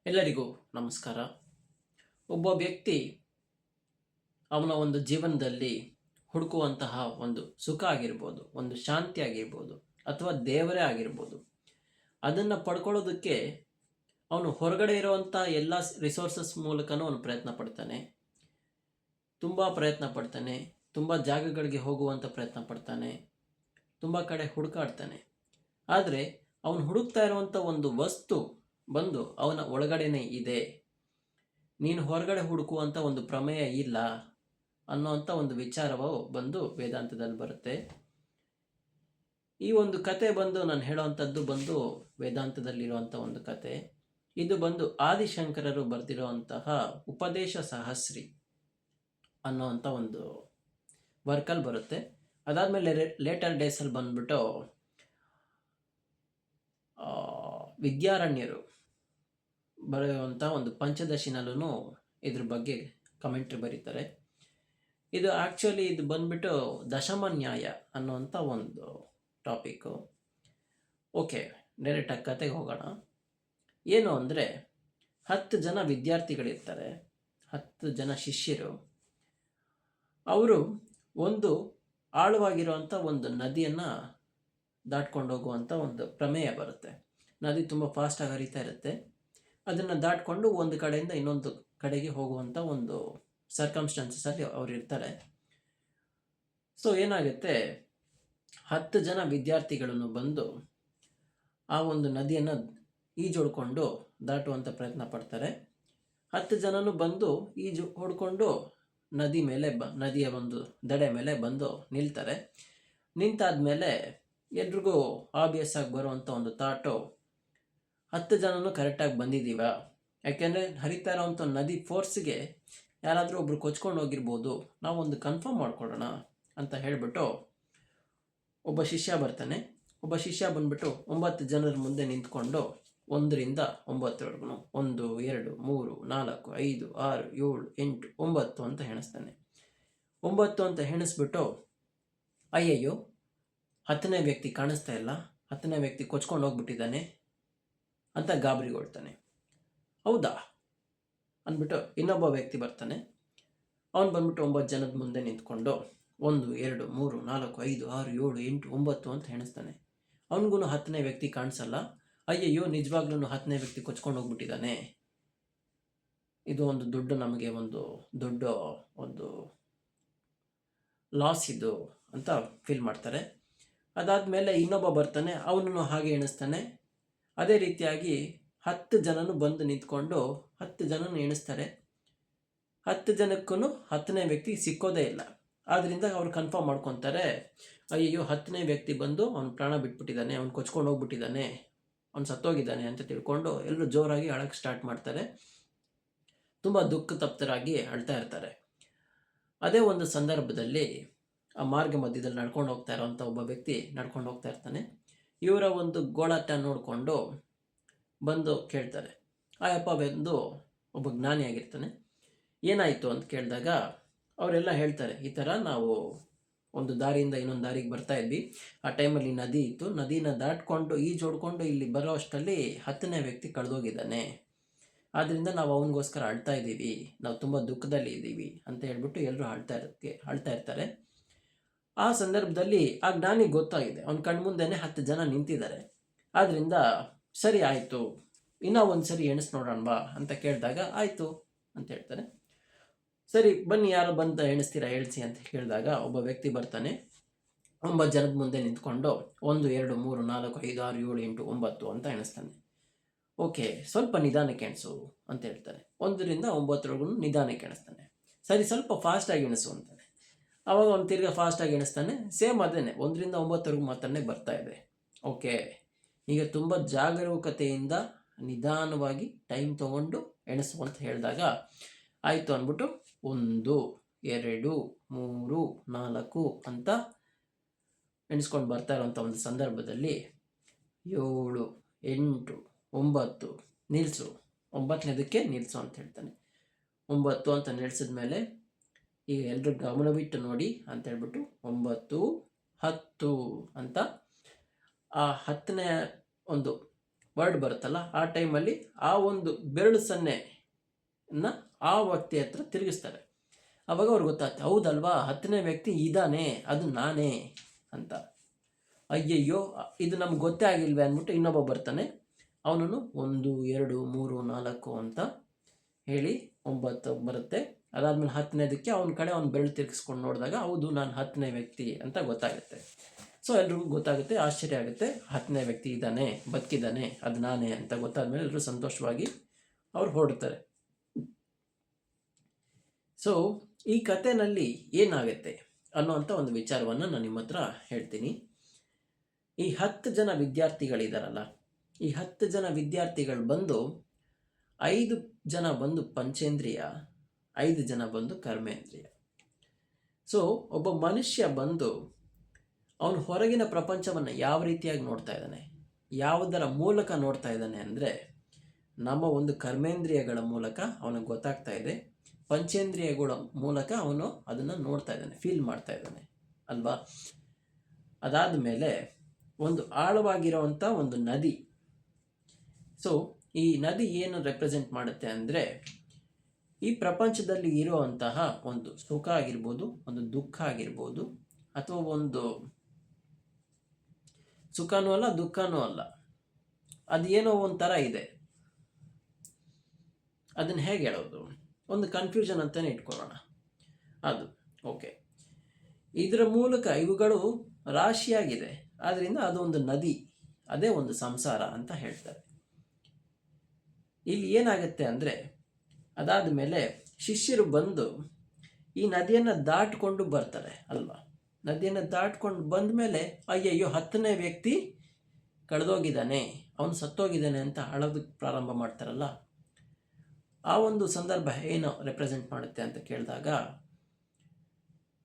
ಎಲ್ಲರಿಗೂ ನಮಸ್ಕಾರ. ಒಬ್ಬ ವ್ಯಕ್ತಿ ಅವನ ಒಂದು ಜೀವನದಲ್ಲಿ ಹುಡುಕುವಂತಹ ಒಂದು ಸುಖ ಆಗಿರ್ಬೋದು, ಒಂದು ಶಾಂತಿ ಆಗಿರ್ಬೋದು, ಅಥವಾ ದೇವರೇ ಆಗಿರ್ಬೋದು, ಅದನ್ನು ಪಡ್ಕೊಳ್ಳೋದಕ್ಕೆ ಅವನು ಹೊರಗಡೆ ಇರುವಂಥ ಎಲ್ಲ ರಿಸೋರ್ಸಸ್ ಮೂಲಕನೂ ಅವನು ಪ್ರಯತ್ನ ಪಡ್ತಾನೆ. ತುಂಬ ಪ್ರಯತ್ನ ಪಡ್ತಾನೆ, ತುಂಬ ಜಾಗಗಳಿಗೆ ಹೋಗುವಂಥ ಪ್ರಯತ್ನ ಪಡ್ತಾನೆ, ತುಂಬ ಕಡೆ ಹುಡುಕಾಡ್ತಾನೆ. ಆದರೆ ಅವನು ಹುಡುಕ್ತಾ ಇರುವಂಥ ಒಂದು ವಸ್ತು ಬಂದು ಅವನ ಒಳಗಡೆನೇ ಇದೆ. ನೀನು ಹೊರಗಡೆ ಹುಡುಕುವಂಥ ಒಂದು ಪ್ರಮೇಯ ಇಲ್ಲ ಅನ್ನೋಂಥ ಒಂದು ವಿಚಾರವು ಬಂದು ವೇದಾಂತದಲ್ಲಿ ಬರುತ್ತೆ. ಈ ಒಂದು ಕತೆ ಬಂದು ನಾನು ಹೇಳೋವಂಥದ್ದು ಬಂದು ವೇದಾಂತದಲ್ಲಿರುವಂಥ ಒಂದು ಕತೆ. ಇದು ಬಂದು ಆದಿಶಂಕರರು ಬರೆದಿರುವಂತಹ ಉಪದೇಶ ಸಹಸ್ರಿ ಅನ್ನೋವಂಥ ಒಂದು ವರ್ಕಲ್ಲಿ ಬರುತ್ತೆ. ಅದಾದಮೇಲೆ ಲೇಟರ್ ಡೇಸಲ್ಲಿ ಬಂದ್ಬಿಟ್ಟು ವಿದ್ಯಾರಣ್ಯರು ಬರೆಯುವಂಥ ಒಂದು ಪಂಚದಶಿನಲ್ಲೂ ಇದ್ರ ಬಗ್ಗೆ ಕಮೆಂಟ್ರಿ ಬರೀತಾರೆ. ಇದು ಆ್ಯಕ್ಚುಲಿ ಇದು ಬಂದ್ಬಿಟ್ಟು ದಶಮ ನ್ಯಾಯ ಅನ್ನೋವಂಥ ಒಂದು ಟಾಪಿಕ್ಕು. ಓಕೆ, ಡೈರೆಕ್ಟಾಗಿ ಕತೆಗೆ ಹೋಗೋಣ. ಏನು ಅಂದರೆ 10 ಜನ ವಿದ್ಯಾರ್ಥಿಗಳಿರ್ತಾರೆ, 10 ಜನ ಶಿಷ್ಯರು. ಅವರು ಒಂದು ಆಳವಾಗಿರುವಂಥ ಒಂದು ನದಿಯನ್ನು ದಾಟ್ಕೊಂಡು ಹೋಗುವಂಥ ಒಂದು ಪ್ರಮೇಯ ಬರುತ್ತೆ. ನದಿ ತುಂಬ ಫಾಸ್ಟಾಗಿ ಹರಿತಾ ಇರುತ್ತೆ. ಅದನ್ನು ದಾಟ್ಕೊಂಡು ಒಂದು ಕಡೆಯಿಂದ ಇನ್ನೊಂದು ಕಡೆಗೆ ಹೋಗುವಂಥ ಒಂದು ಸರ್ಕಮ್ಸ್ಟಾನ್ಸಸಲ್ಲಿ ಅವ್ರು ಇರ್ತಾರೆ. ಸೊ ಏನಾಗುತ್ತೆ, 10 ಜನ ವಿದ್ಯಾರ್ಥಿಗಳನ್ನು ಬಂದು ಆ ಒಂದು ನದಿಯನ್ನು ಈಜೊಡ್ಕೊಂಡು ದಾಟುವಂಥ ಪ್ರಯತ್ನ ಪಡ್ತಾರೆ. 10 ಜನನು ಬಂದು ಈಜು ಹೊಡ್ಕೊಂಡು ನದಿ ಮೇಲೆ ನದಿಯ ಒಂದು ದಡೆ ಮೇಲೆ ಬಂದು ನಿಲ್ತಾರೆ. ನಿಂತಾದ್ಮೇಲೆ ಎಲ್ರಿಗೂ ಆಬ್ವಿಯಸ್ ಆಗಿ ಬರುವಂಥ ಒಂದು ಥಾಟು, 10 ಜನನು ಕರೆಕ್ಟಾಗಿ ಬಂದಿದ್ದೀವ, ಯಾಕೆಂದರೆ ಹರಿತಾ ಇರೋವಂಥ ನದಿ ಫೋರ್ಸ್ಗೆ ಯಾರಾದರೂ ಒಬ್ರು ಕೊಚ್ಕೊಂಡು ಹೋಗಿರ್ಬೋದು, ನಾವೊಂದು ಕನ್ಫರ್ಮ್ ಮಾಡ್ಕೊಳ್ಳೋಣ ಅಂತ ಹೇಳಿಬಿಟ್ಟು ಒಬ್ಬ ಶಿಷ್ಯ ಬರ್ತಾನೆ. ಒಬ್ಬ ಶಿಷ್ಯ ಬಂದ್ಬಿಟ್ಟು 9 ಜನರ ಮುಂದೆ ನಿಂತ್ಕೊಂಡು 1ರಿಂದ 9ವರೆಗೂ 1 2 3 4 5 6 7 8 9 ಅಂತ ಹೆಣಿಸ್ತಾನೆ. 9 ಅಂತ ಹೆಣಿಸ್ಬಿಟ್ಟು, ಅಯ್ಯಯ್ಯೋ 10ನೇ ವ್ಯಕ್ತಿ ಕಾಣಿಸ್ತಾ ಇಲ್ಲ, 10ನೇ ವ್ಯಕ್ತಿ ಕೊಚ್ಕೊಂಡು ಹೋಗ್ಬಿಟ್ಟಿದ್ದಾನೆ ಅಂತ ಗಾಬರಿಗೊಳ್ತಾನೆ. ಹೌದಾ ಅಂದ್ಬಿಟ್ಟು ಇನ್ನೊಬ್ಬ ವ್ಯಕ್ತಿ ಬರ್ತಾನೆ. ಅವನು ಬಂದ್ಬಿಟ್ಟು 9 ಜನದ ಮುಂದೆ ನಿಂತ್ಕೊಂಡು 1 2 3 4 5 6 7 8 9 ಅಂತ ಹೆಣಿಸ್ತಾನೆ. ಅವನಿಗೂ 10ನೇ ವ್ಯಕ್ತಿ ಕಾಣಿಸಲ್ಲ. ಅಯ್ಯಯ್ಯೋ ನಿಜವಾಗ್ಲೂ 10ನೇ ವ್ಯಕ್ತಿ ಕೊಚ್ಕೊಂಡು ಹೋಗ್ಬಿಟ್ಟಿದ್ದಾನೆ, ಇದು ಒಂದು ದೊಡ್ಡ ನಮಗೆ ಒಂದು ದೊಡ್ಡ ಒಂದು ಲಾಸ್ ಇದು ಅಂತ ಫೀಲ್ ಮಾಡ್ತಾರೆ. ಅದಾದಮೇಲೆ ಇನ್ನೊಬ್ಬ ಬರ್ತಾನೆ, ಅವನನ್ನು ಹಾಗೆ ಎಣಿಸ್ತಾನೆ. ಅದೇ ರೀತಿಯಾಗಿ 10 ಜನನು ಬಂದು ನಿಂತ್ಕೊಂಡು 10 ಜನನು ಎಣಿಸ್ತಾರೆ. 10 ಜನಕ್ಕೂ 10ನೇ ವ್ಯಕ್ತಿ ಸಿಕ್ಕೋದೇ ಇಲ್ಲ. ಆದ್ದರಿಂದ ಅವ್ರು ಕನ್ಫರ್ಮ್ ಮಾಡ್ಕೊತಾರೆ, ಅಯ್ಯಯ್ಯೋ 10ನೇ ವ್ಯಕ್ತಿ ಬಂದು ಅವ್ನು ಪ್ರಾಣ ಬಿಟ್ಬಿಟ್ಟಿದ್ದಾನೆ, ಅವ್ನು ಕೊಚ್ಕೊಂಡು ಹೋಗ್ಬಿಟ್ಟಿದ್ದಾನೆ, ಅವ್ನು ಸತ್ತೋಗಿದ್ದಾನೆ ಅಂತ ತಿಳ್ಕೊಂಡು ಎಲ್ಲರೂ ಜೋರಾಗಿ ಅಳಕ್ಕೆ ಸ್ಟಾರ್ಟ್ ಮಾಡ್ತಾರೆ. ತುಂಬ ದುಃಖ ತಪ್ತರಾಗಿ ಅಳ್ತಾ ಇರ್ತಾರೆ. ಅದೇ ಒಂದು ಸಂದರ್ಭದಲ್ಲಿ ಆ ಮಾರ್ಗ ಮಧ್ಯದಲ್ಲಿ ನಡ್ಕೊಂಡು ಹೋಗ್ತಾ ಇರೋವಂಥ ಒಬ್ಬ ವ್ಯಕ್ತಿ ನಡ್ಕೊಂಡು ಹೋಗ್ತಾ ಇರ್ತಾನೆ. ಇವರ ಒಂದು ಗೋಳಾಟ ನೋಡಿಕೊಂಡು ಬಂದು ಕೇಳ್ತಾರೆ. ಆ ಅಪ್ಪ ಬಂದು ಒಬ್ಬ ಜ್ಞಾನಿಯಾಗಿರ್ತಾನೆ. ಏನಾಯಿತು ಅಂತ ಕೇಳಿದಾಗ ಅವರೆಲ್ಲ ಹೇಳ್ತಾರೆ, ಈ ಥರ ನಾವು ಒಂದು ದಾರಿಯಿಂದ ಇನ್ನೊಂದು ದಾರಿಗೆ ಬರ್ತಾ ಇದ್ವಿ, ಆ ಟೈಮಲ್ಲಿ ನದಿ ಇತ್ತು, ನದಿನ ದಾಟ್ಕೊಂಡು ಈಜೊಡ್ಕೊಂಡು ಇಲ್ಲಿ ಬರೋ ಅಷ್ಟರಲ್ಲಿ 10ನೇ ವ್ಯಕ್ತಿ ಕಳೆದೋಗಿದ್ದಾನೆ, ಆದ್ದರಿಂದ ನಾವು ಅವನಿಗೋಸ್ಕರ ಅಳ್ತಾ ಇದ್ದೀವಿ, ನಾವು ತುಂಬ ದುಃಖದಲ್ಲಿ ಇದ್ದೀವಿ ಅಂತ ಹೇಳ್ಬಿಟ್ಟು ಎಲ್ಲರೂ ಅಳ್ತಾ ಇರ್ತಾರೆ. ಆ ಸಂದರ್ಭದಲ್ಲಿ ಆ ಜ್ಞಾನಿಗೆ ಗೊತ್ತಾಗಿದೆ, ಅವ್ನ ಕಣ್ಮುಂದೆನೇ 10 ಜನ ನಿಂತಿದ್ದಾರೆ. ಆದ್ದರಿಂದ ಸರಿ ಆಯಿತು, ಇನ್ನೂ ಒಂದು ಸರಿ ಎಣಿಸ್ ನೋಡೋಣವಾ ಅಂತ ಕೇಳಿದಾಗ ಆಯಿತು ಅಂತ ಹೇಳ್ತಾರೆ. ಸರಿ ಬನ್ನಿ, ಯಾರು ಬಂದು ಎಣಿಸ್ತೀರಾ ಎಣಿಸಿ ಅಂತ ಕೇಳಿದಾಗ ಒಬ್ಬ ವ್ಯಕ್ತಿ ಬರ್ತಾನೆ. 9 ಜನದ ಮುಂದೆ ನಿಂತ್ಕೊಂಡು 1 2 3 4 5 6 7 8 9 ಅಂತ ಎಣಿಸ್ತಾನೆ. ಓಕೆ, ಸ್ವಲ್ಪ ನಿಧಾನಕ್ಕೆ ಎಣಿಸು ಅಂತ ಹೇಳ್ತಾರೆ. 1ರಿಂದ 9ವರೆಗೂ ನಿಧಾನಕ್ಕೆ ಎಣಿಸ್ತಾನೆ. ಸರಿ ಸ್ವಲ್ಪ ಫಾಸ್ಟಾಗಿ ಎಣಿಸು ಅಂತಾನೆ. ಆವಾಗ ಅವ್ನು ತಿರ್ಗಿ ಫಾಸ್ಟಾಗಿ ಎಣಿಸ್ತಾನೆ. ಸೇಮ್ ಅದೇನೆ, 1ರಿಂದ 9ವರೆಗೂ ಮಾತ್ರನೇ ಬರ್ತಾ ಇದೆ. ಓಕೆ, ಈಗ ತುಂಬ ಜಾಗರೂಕತೆಯಿಂದ ನಿಧಾನವಾಗಿ ಟೈಮ್ ತೊಗೊಂಡು ಎಣಿಸು ಅಂತ ಹೇಳಿದಾಗ ಆಯಿತು ಅಂದ್ಬಿಟ್ಟು 1 2 3 4 ಅಂತ ಎಣಿಸ್ಕೊಂಡು ಬರ್ತಾ ಇರೋಂಥ ಒಂದು ಸಂದರ್ಭದಲ್ಲಿ 7 8 9 ನಿಲ್ಲಿಸು, 9ನೇದಕ್ಕೆ ನಿಲ್ಲಿಸು ಅಂತ ಹೇಳ್ತಾನೆ. 9 ಅಂತ ನಿಲ್ಲಿಸಿದ ಮೇಲೆ ಈಗ ಎಲ್ಲರೂ ಗಮನವಿಟ್ಟು ನೋಡಿ ಅಂತ ಹೇಳ್ಬಿಟ್ಟು 9 10 ಅಂತ ಆ 10ನೇ ಒಂದು ವರ್ಡ್ ಬರುತ್ತಲ್ಲ, ಆ ಟೈಮಲ್ಲಿ ಆ ಒಂದು ಬೆರಳು ಸನ್ನೆನ ಆ ವ್ಯಕ್ತಿ ಹತ್ರ ತಿರುಗಿಸ್ತಾರೆ. ಆವಾಗ ಅವ್ರಿಗೆ ಗೊತ್ತಾಗ್ತದೆ, ಹೌದಲ್ವಾ 10ನೇ ವ್ಯಕ್ತಿ ಇದ್ದಾನೆ, ಅದು ನಾನೇ ಅಂತ. ಅಯ್ಯಯ್ಯೋ ಇದು ನಮ್ಗೆ ಗೊತ್ತೇ ಆಗಿಲ್ವೇ ಅಂದ್ಬಿಟ್ಟು ಇನ್ನೊಬ್ಬ ಬರ್ತಾನೆ. ಅವನನ್ನು 1 2 3 4 ಅಂತ ಹೇಳಿ 9 ಬರುತ್ತೆ. ಅದಾದ್ಮೇಲೆ 10ನೇದಕ್ಕೆ ಅವನ ಕಡೆ ಅವ್ನು ಬೆರಳು ತಿರುಗಿಸ್ಕೊಂಡು ನೋಡಿದಾಗ ಹೌದು ನಾನು 10ನೇ ವ್ಯಕ್ತಿ ಅಂತ ಗೊತ್ತಾಗುತ್ತೆ. ಸೊ ಎಲ್ರಿಗೂ ಗೊತ್ತಾಗುತ್ತೆ, ಆಶ್ಚರ್ಯ ಆಗುತ್ತೆ, 10ನೇ ವ್ಯಕ್ತಿ ಇದ್ದಾನೆ, ಬದುಕಿದ್ದಾನೆ, ಅದು ನಾನೇ ಅಂತ ಗೊತ್ತಾದ್ಮೇಲೆ ಎಲ್ಲರೂ ಸಂತೋಷವಾಗಿ ಅವ್ರು ಹೊರಡ್ತಾರೆ. ಸೊ ಈ ಕಥೆನಲ್ಲಿ ಏನಾಗುತ್ತೆ ಅನ್ನೋಂಥ ಒಂದು ವಿಚಾರವನ್ನು ನಾನು ನಿಮ್ಮ ಹತ್ರ ಹೇಳ್ತೀನಿ. ಈ 10 ಜನ ವಿದ್ಯಾರ್ಥಿಗಳಿದಾರಲ್ಲ, ಈ 10 ಜನ ವಿದ್ಯಾರ್ಥಿಗಳು ಬಂದು 5 ಜನ ಬಂದು ಪಂಚೇಂದ್ರಿಯ, 5 ಜನ ಬಂದು ಕರ್ಮೇಂದ್ರಿಯ. ಸೊ ಒಬ್ಬ ಮನುಷ್ಯ ಬಂದು ಅವನು ಹೊರಗಿನ ಪ್ರಪಂಚವನ್ನು ಯಾವ ರೀತಿಯಾಗಿ ನೋಡ್ತಾ ಇದ್ದಾನೆ, ಯಾವುದರ ಮೂಲಕ ನೋಡ್ತಾ ಇದ್ದಾನೆ ಅಂದರೆ ನಮ್ಮ ಒಂದು ಕರ್ಮೇಂದ್ರಿಯಗಳ ಮೂಲಕ ಅವನಿಗೆ ಗೊತ್ತಾಗ್ತಾ ಇದೆ, ಪಂಚೇಂದ್ರಿಯಗಳ ಮೂಲಕ ಅವನು ಅದನ್ನು ನೋಡ್ತಾ ಇದ್ದಾನೆ, ಫೀಲ್ ಮಾಡ್ತಾ ಇದ್ದಾನೆ ಅಲ್ವಾ. ಅದಾದ ಮೇಲೆ ಒಂದು ಆಳವಾಗಿರುವಂಥ ಒಂದು ನದಿ. ಸೊ ಈ ನದಿ ಏನು ರೆಪ್ರೆಸೆಂಟ್ ಮಾಡುತ್ತೆ ಅಂದರೆ ಈ ಪ್ರಪಂಚದಲ್ಲಿ ಇರುವಂತಹ ಒಂದು ಸುಖ ಆಗಿರ್ಬೋದು, ಒಂದು ದುಃಖ ಆಗಿರ್ಬೋದು, ಅಥವಾ ಒಂದು ಸುಖನೂ ಅಲ್ಲ ದುಃಖನೂ ಅಲ್ಲ, ಅದು ಏನೋ ಒಂಥರ ಇದೆ. ಅದನ್ನು ಹೇಗೆ ಹೇಳೋದು, ಒಂದು ಕನ್ಫ್ಯೂಷನ್ ಅಂತಲೇ ಇಟ್ಕೊಳ್ಳೋಣ. ಅದು ಓಕೆ. ಇದರ ಮೂಲಕ ಇವುಗಳು ರಾಶಿಯಾಗಿದೆ, ಆದ್ದರಿಂದ ಅದು ಒಂದು ನದಿ, ಅದೇ ಒಂದು ಸಂಸಾರ ಅಂತ ಹೇಳ್ತಾರೆ. ಇಲ್ಲಿ ಏನಾಗುತ್ತೆ ಅಂದರೆ ಅದಾದ ಮೇಲೆ ಶಿಷ್ಯರು ಬಂದು ಈ ನದಿಯನ್ನು ದಾಟಿಕೊಂಡು ಬರ್ತಾರೆ ಅಲ್ವಾ. ನದಿಯನ್ನು ದಾಟ್ಕೊಂಡು ಬಂದ ಮೇಲೆ ಅಯ್ಯಯ್ಯೋ 10ನೇ ವ್ಯಕ್ತಿ ಕಳೆದೋಗಿದ್ದಾನೆ, ಅವನು ಸತ್ತೋಗಿದ್ದಾನೆ ಅಂತ ಅಳೋದಕ್ಕೆ ಪ್ರಾರಂಭ ಮಾಡ್ತಾರಲ್ಲ. ಆ ಒಂದು ಸಂದರ್ಭ ಏನು ರೆಪ್ರೆಸೆಂಟ್ ಮಾಡುತ್ತೆ ಅಂತ ಕೇಳಿದಾಗ,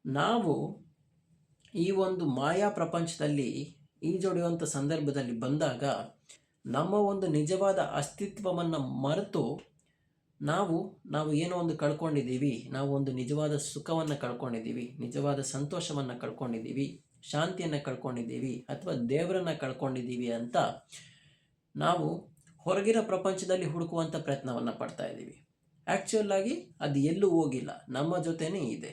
ನಾವು ಈ ಒಂದು ಮಾಯಾ ಪ್ರಪಂಚದಲ್ಲಿ ಈಜೊಡೆಯುವಂಥ ಸಂದರ್ಭದಲ್ಲಿ ಬಂದಾಗ ನಮ್ಮ ಒಂದು ನಿಜವಾದ ಅಸ್ತಿತ್ವವನ್ನು ಮರೆತು ನಾವು ಏನೋ ಒಂದು ಕಳ್ಕೊಂಡಿದ್ದೀವಿ, ನಾವು ಒಂದು ನಿಜವಾದ ಸುಖವನ್ನು ಕಳ್ಕೊಂಡಿದ್ದೀವಿ, ನಿಜವಾದ ಸಂತೋಷವನ್ನು ಕಳ್ಕೊಂಡಿದ್ದೀವಿ, ಶಾಂತಿಯನ್ನು ಕಳ್ಕೊಂಡಿದ್ದೀವಿ, ಅಥವಾ ದೇವರನ್ನು ಕಳ್ಕೊಂಡಿದ್ದೀವಿ ಅಂತ ನಾವು ಹೊರಗಿನ ಪ್ರಪಂಚದಲ್ಲಿ ಹುಡುಕುವಂಥ ಪ್ರಯತ್ನವನ್ನು ಪಡ್ತಾ ಇದ್ದೀವಿ. ಆ್ಯಕ್ಚುಯಲ್ ಆಗಿ ಅದು ಎಲ್ಲೂ ಹೋಗಿಲ್ಲ, ನಮ್ಮ ಜೊತೆನೇ ಇದೆ.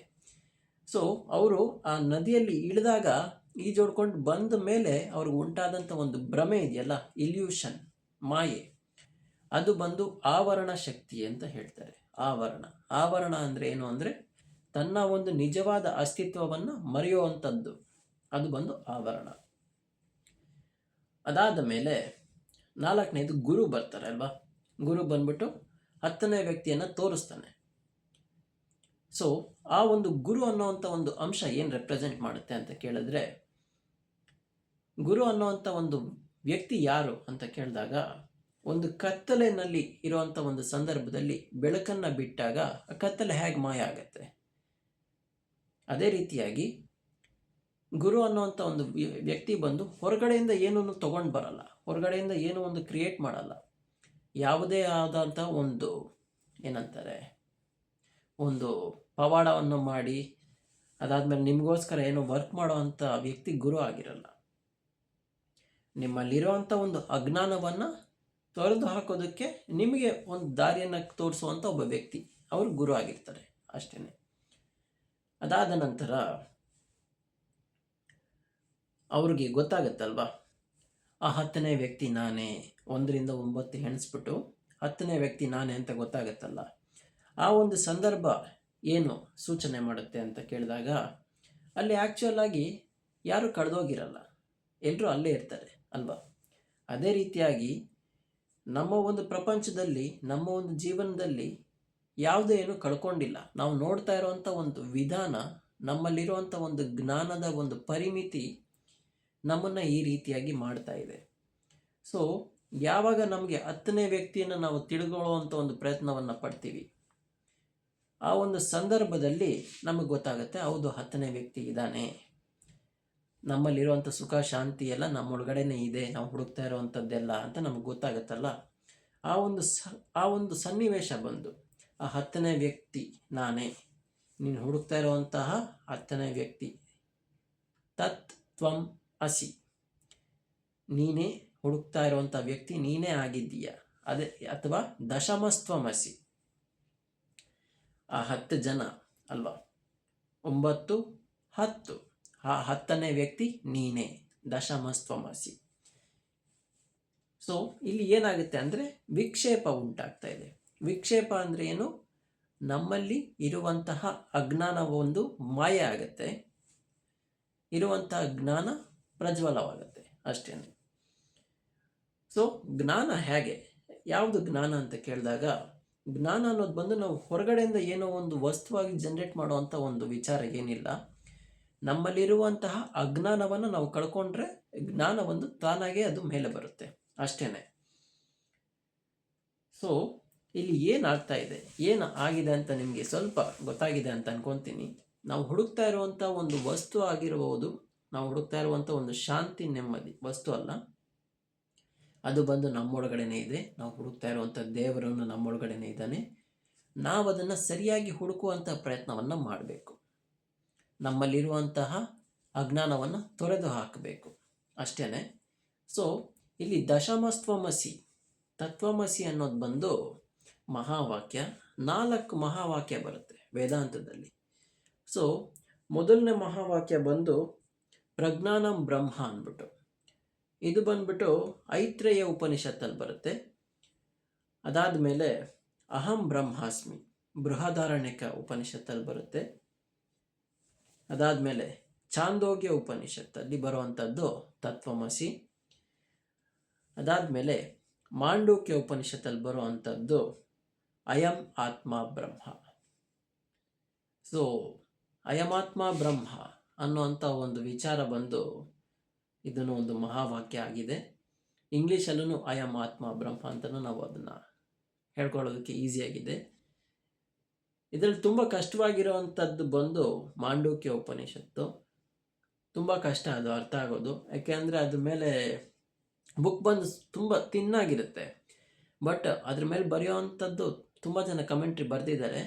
ಸೊ ಅವರು ಆ ನದಿಯಲ್ಲಿ ಇಳಿದಾಗ ಈಜೋಡ್ಕೊಂಡು ಬಂದ ಮೇಲೆ ಅವ್ರಿಗೆ ಉಂಟಾದಂಥ ಒಂದು ಭ್ರಮೆ ಇದೆಯಲ್ಲ, ಇಲ್ಯೂಷನ್, ಮಾಯೆ, ಅದು ಬಂದು ಆವರಣ ಶಕ್ತಿ ಅಂತ ಹೇಳ್ತಾರೆ. ಆವರಣ ಅಂದರೆ ಏನು ಅಂದರೆ ತನ್ನ ಒಂದು ನಿಜವಾದ ಅಸ್ತಿತ್ವವನ್ನು ಮರೆಯುವಂಥದ್ದು, ಅದು ಬಂದು ಆವರಣ. ಅದಾದ ಮೇಲೆ 4ನೇದು ಗುರು ಬರ್ತಾರೆ ಅಲ್ವಾ. ಗುರು ಬಂದ್ಬಿಟ್ಟು 10ನೇ ವ್ಯಕ್ತಿಯನ್ನು ತೋರಿಸ್ತಾನೆ. ಸೊ ಆ ಒಂದು ಗುರು ಅನ್ನೋವಂಥ ಒಂದು ಅಂಶ ಏನು ರೆಪ್ರೆಸೆಂಟ್ ಮಾಡುತ್ತೆ ಅಂತ ಕೇಳಿದ್ರೆ, ಗುರು ಅನ್ನೋವಂಥ ಒಂದು ವ್ಯಕ್ತಿ ಯಾರು ಅಂತ ಕೇಳಿದಾಗ, ಒಂದು ಕತ್ತಲೆನಲ್ಲಿ ಇರುವಂಥ ಒಂದು ಸಂದರ್ಭದಲ್ಲಿ ಬೆಳಕನ್ನು ಬಿಟ್ಟಾಗ ಆ ಕತ್ತಲೆ ಹೇಗೆ ಮಾಯ ಆಗುತ್ತೆ, ಅದೇ ರೀತಿಯಾಗಿ ಗುರು ಅನ್ನುವಂಥ ಒಂದು ವ್ಯಕ್ತಿ ಬಂದು ಹೊರಗಡೆಯಿಂದ ಏನನ್ನು ತೊಗೊಂಡು ಬರಲ್ಲ, ಹೊರಗಡೆಯಿಂದ ಏನೋ ಒಂದು ಕ್ರಿಯೇಟ್ ಮಾಡಲ್ಲ, ಯಾವುದೇ ಆದಂಥ ಒಂದು ಏನಂತಾರೆ ಒಂದು ಪವಾಡವನ್ನು ಮಾಡಿ ಅದಾದಮೇಲೆ ನಿಮಗೋಸ್ಕರ ಏನೋ ವರ್ಕ್ ಮಾಡೋವಂಥ ವ್ಯಕ್ತಿ ಗುರು ಆಗಿರಲ್ಲ. ನಿಮ್ಮಲ್ಲಿರುವಂಥ ಒಂದು ಅಜ್ಞಾನವನ್ನು ತೊರೆದು ಹಾಕೋದಕ್ಕೆ ನಿಮಗೆ ಒಂದು ದಾರಿಯನ್ನು ತೋರಿಸುವಂಥ ಒಬ್ಬ ವ್ಯಕ್ತಿ, ಅವರು ಗುರು ಆಗಿರ್ತಾರೆ ಅಷ್ಟೇ. ಅದಾದ ನಂತರ ಅವ್ರಿಗೆ ಗೊತ್ತಾಗತ್ತಲ್ವಾ, ಆ 10ನೇ ವ್ಯಕ್ತಿ ನಾನೇ, 1 ರಿಂದ 9 ಎಣಿಸ್ಬಿಟ್ಟು 10ನೇ ವ್ಯಕ್ತಿ ನಾನೇ ಅಂತ ಗೊತ್ತಾಗತ್ತಲ್ಲ. ಆ ಒಂದು ಸಂದರ್ಭ ಏನು ಸೂಚನೆ ಮಾಡುತ್ತೆ ಅಂತ ಕೇಳಿದಾಗ, ಅಲ್ಲಿ ಆ್ಯಕ್ಚುಯಲ್ ಆಗಿ ಯಾರು ಕಳೆದೋಗಿರಲ್ಲ, ಎಲ್ಲರೂ ಅಲ್ಲೇ ಇರ್ತಾರೆ ಅಲ್ವಾ. ಅದೇ ರೀತಿಯಾಗಿ ನಮ್ಮ ಒಂದು ಪ್ರಪಂಚದಲ್ಲಿ, ನಮ್ಮ ಒಂದು ಜೀವನದಲ್ಲಿ ಯಾವುದೇ ಏನು ಕಳ್ಕೊಂಡಿಲ್ಲ. ನಾವು ನೋಡ್ತಾ ಇರುವಂಥ ಒಂದು ವಿಧಾನ, ನಮ್ಮಲ್ಲಿರುವಂಥ ಒಂದು ಜ್ಞಾನದ ಒಂದು ಪರಿಮಿತಿ ನಮ್ಮನ್ನು ಈ ರೀತಿಯಾಗಿ ಮಾಡ್ತಾ ಇದೆ. ಸೊ ಯಾವಾಗ ನಮಗೆ 10ನೇ ವ್ಯಕ್ತಿಯನ್ನು ನಾವು ತಿಳ್ಕೊಳ್ಳುವಂಥ ಒಂದು ಪ್ರಯತ್ನವನ್ನು ಪಡ್ತೀವಿ, ಆ ಒಂದು ಸಂದರ್ಭದಲ್ಲಿ ನಮಗೆ ಗೊತ್ತಾಗುತ್ತೆ, ಹೌದು 10ನೇ ವ್ಯಕ್ತಿ ಇದ್ದಾನೆ, ನಮ್ಮಲ್ಲಿರುವಂಥ ಸುಖ ಶಾಂತಿ ಎಲ್ಲ ನಮ್ಮೊಳಗಡೆನೇ ಇದೆ, ನಾವು ಹುಡುಕ್ತಾ ಇರುವಂಥದ್ದೆಲ್ಲ ಅಂತ ನಮಗೆ ಗೊತ್ತಾಗುತ್ತಲ್ಲ. ಆ ಒಂದು ಸನ್ನಿವೇಶ ಬಂದು ಆ 10ನೇ ವ್ಯಕ್ತಿ ನಾನೇ, ನೀನು ಹುಡುಕ್ತಾ ಇರುವಂತಹ 10ನೇ ವ್ಯಕ್ತಿ, ತತ್ ತ್ವಂ ಅಸಿ, ನೀನೇ ಹುಡುಕ್ತಾ ಇರುವಂಥ ವ್ಯಕ್ತಿ ನೀನೇ ಆಗಿದ್ದೀಯ. ಅದೇ ಅಥವಾ ದಶಮಸ್ತ್ವಮಸಿ, ಆ 10 ಜನ ಅಲ್ವಾ, 9, 10, ಆ 10ನೇ ವ್ಯಕ್ತಿ ನೀನೇ, ದಶಮಸ್ತ್ವಮಸಿ. ಸೊ ಇಲ್ಲಿ ಏನಾಗುತ್ತೆ ಅಂದರೆ ವಿಕ್ಷೇಪ ಉಂಟಾಗ್ತಾ ಇದೆ. ವಿಕ್ಷೇಪ ಅಂದರೆ ಏನು? ನಮ್ಮಲ್ಲಿ ಇರುವಂತಹ ಅಜ್ಞಾನ ಒಂದು ಮಾಯ ಆಗುತ್ತೆ, ಇರುವಂತಹ ಜ್ಞಾನ ಪ್ರಜ್ವಲವಾಗುತ್ತೆ ಅಷ್ಟೇ. ಸೊ ಜ್ಞಾನ ಹೇಗೆ, ಯಾವುದು ಜ್ಞಾನ ಅಂತ ಕೇಳಿದಾಗ, ಜ್ಞಾನ ಅನ್ನೋದು ಬಂದು ನಾವು ಹೊರಗಡೆಯಿಂದ ಏನೋ ಒಂದು ವಸ್ತುವಾಗಿ ಜನರೇಟ್ ಮಾಡುವಂಥ ಒಂದು ವಿಚಾರ ಏನಿಲ್ಲ. ನಮ್ಮಲ್ಲಿರುವಂತಹ ಅಜ್ಞಾನವನ್ನು ನಾವು ಕಳ್ಕೊಂಡ್ರೆ ಜ್ಞಾನ ಒಂದು ತಾನಾಗೇ ಅದು ಮೇಲೆ ಬರುತ್ತೆ ಅಷ್ಟೇ. ಸೊ ಇಲ್ಲಿ ಏನಾಗ್ತಾ ಇದೆ, ಏನು ಆಗಿದೆ ಅಂತ ನಿಮಗೆ ಸ್ವಲ್ಪ ಗೊತ್ತಾಗಿದೆ ಅಂತ ಅನ್ಕೊತೀನಿ. ನಾವು ಹುಡುಕ್ತಾ ಇರುವಂಥ ಒಂದು ವಸ್ತು ಆಗಿರಬಹುದು, ನಾವು ಹುಡುಕ್ತಾ ಇರುವಂಥ ಒಂದು ಶಾಂತಿ ನೆಮ್ಮದಿ ವಸ್ತು ಅಲ್ಲ, ಅದು ಬಂದು ನಮ್ಮೊಳಗಡೆನೇ ಇದೆ. ನಾವು ಹುಡುಕ್ತಾ ಇರುವಂಥ ದೇವರನ್ನು ನಮ್ಮೊಳಗಡೆನೇ ಇದ್ದಾನೆ. ನಾವು ಅದನ್ನು ಸರಿಯಾಗಿ ಹುಡುಕುವಂಥ ಪ್ರಯತ್ನವನ್ನು ಮಾಡಬೇಕು. ನಮ್ಮಲ್ಲಿರುವಂತಹ ಅಜ್ಞಾನವನ್ನು ತೊರೆದು ಹಾಕಬೇಕು ಅಷ್ಟೇ. ಸೊ ಇಲ್ಲಿ ದಶಮಸ್ತ್ವಮಸಿ, ತತ್ವಮಸಿ ಅನ್ನೋದು ಬಂದು ಮಹಾವಾಕ್ಯ. 4 ಮಹಾವಾಕ್ಯ ಬರುತ್ತೆ ವೇದಾಂತದಲ್ಲಿ. ಸೊ ಮೊದಲನೇ ಮಹಾವಾಕ್ಯ ಬಂದು ಪ್ರಜ್ಞಾನಂ ಬ್ರಹ್ಮ ಅಂದ್ಬಿಟ್ಟು, ಇದು ಬಂದ್ಬಿಟ್ಟು ಐತ್ರೇಯ ಉಪನಿಷತ್ತಲ್ಲಿ ಬರುತ್ತೆ. ಅದಾದಮೇಲೆ ಅಹಂ ಬ್ರಹ್ಮಾಸ್ಮಿ ಬೃಹದಾರಣ್ಯಕ ಉಪನಿಷತ್ತಲ್ಲಿ ಬರುತ್ತೆ. ಅದಾದಮೇಲೆ ಚಾಂದೋಗ್ಯ ಉಪನಿಷತ್ತಲ್ಲಿ ಬರುವಂಥದ್ದು ತತ್ವಮಸಿ. ಅದಾದಮೇಲೆ ಮಾಂಡೂಕ್ಯ ಉಪನಿಷತ್ತಲ್ಲಿ ಬರುವಂಥದ್ದು ಅಯಂ ಆತ್ಮ ಬ್ರಹ್ಮ. ಸೊ ಅಯಮಾತ್ಮ ಬ್ರಹ್ಮ ಅನ್ನುವಂಥ ಒಂದು ವಿಚಾರ ಬಂದು ಇದನ್ನು ಒಂದು ಮಹಾವಾಕ್ಯ ಆಗಿದೆ. ಇಂಗ್ಲೀಷಲ್ಲೂ ಅಯಂ ಆತ್ಮ ಬ್ರಹ್ಮ ಅಂತಲೂ ನಾವು ಅದನ್ನು ಹೇಳ್ಕೊಳ್ಳೋದಕ್ಕೆ ಈಸಿಯಾಗಿದೆ. ಇದರಲ್ಲಿ ತುಂಬ ಕಷ್ಟವಾಗಿರುವಂಥದ್ದು ಬಂದು ಮಾಂಡೂಕ್ಯ ಉಪನಿಷತ್ತು. ತುಂಬ ಕಷ್ಟ ಅದು ಅರ್ಥ ಆಗೋದು, ಯಾಕೆಂದರೆ ಅದ್ರ ಮೇಲೆ ಬುಕ್ ಬಂದು ತುಂಬ ತಿನ್ನಾಗಿರುತ್ತೆ. ಬಟ್ ಅದ್ರ ಮೇಲೆ ಬರೆಯೋವಂಥದ್ದು ತುಂಬ ಜನ ಕಮೆಂಟ್ರಿ ಬರೆದಿದ್ದಾರೆ.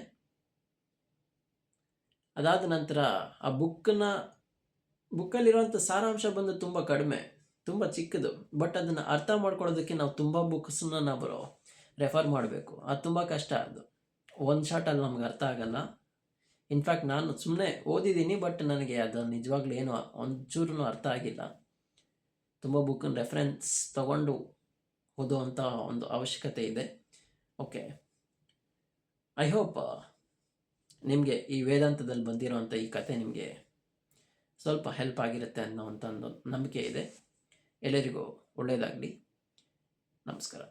ಅದಾದ ನಂತರ ಆ ಬುಕ್ಕಲ್ಲಿರುವಂಥ ಸಾರಾಂಶ ಬಂದು ತುಂಬ ಕಡಿಮೆ, ತುಂಬ ಚಿಕ್ಕದು. ಬಟ್ ಅದನ್ನು ಅರ್ಥ ಮಾಡ್ಕೊಳ್ಳೋದಕ್ಕೆ ನಾವು ತುಂಬ ಬುಕ್ಸನ್ನ ನಾವು ರೆಫರ್ ಮಾಡಬೇಕು. ಅದು ತುಂಬ ಕಷ್ಟ. ಅದು ಒಂದು ಶಾರ್ಟಲ್ಲಿ ನಮ್ಗೆ ಅರ್ಥ ಆಗಲ್ಲ. ಇನ್ಫ್ಯಾಕ್ಟ್ ನಾನು ಸುಮ್ಮನೆ ಓದಿದ್ದೀನಿ, ಬಟ್ ನನಗೆ ಅದು ನಿಜವಾಗ್ಲೂ ಏನೋ ಒಂಚೂರು ಅರ್ಥ ಆಗಿಲ್ಲ. ತುಂಬ ಬುಕ್ಕನ್ನು ರೆಫರೆನ್ಸ್ ತಗೊಂಡು ಓದುವಂಥ ಒಂದು ಅವಶ್ಯಕತೆ ಇದೆ. ಓಕೆ, ಐ ಹೋಪ್ ನಿಮಗೆ ಈ ವೇದಾಂತದಲ್ಲಿ ಬಂದಿರೋವಂಥ ಈ ಕತೆ ನಿಮಗೆ ಸ್ವಲ್ಪ ಹೆಲ್ಪ್ ಆಗಿರುತ್ತೆ ಅನ್ನೋವಂಥ ಒಂದು ನಂಬಿಕೆ ಇದೆ. ಎಲ್ಲರಿಗೂ ಒಳ್ಳೆಯದಾಗಲಿ. ನಮಸ್ಕಾರ.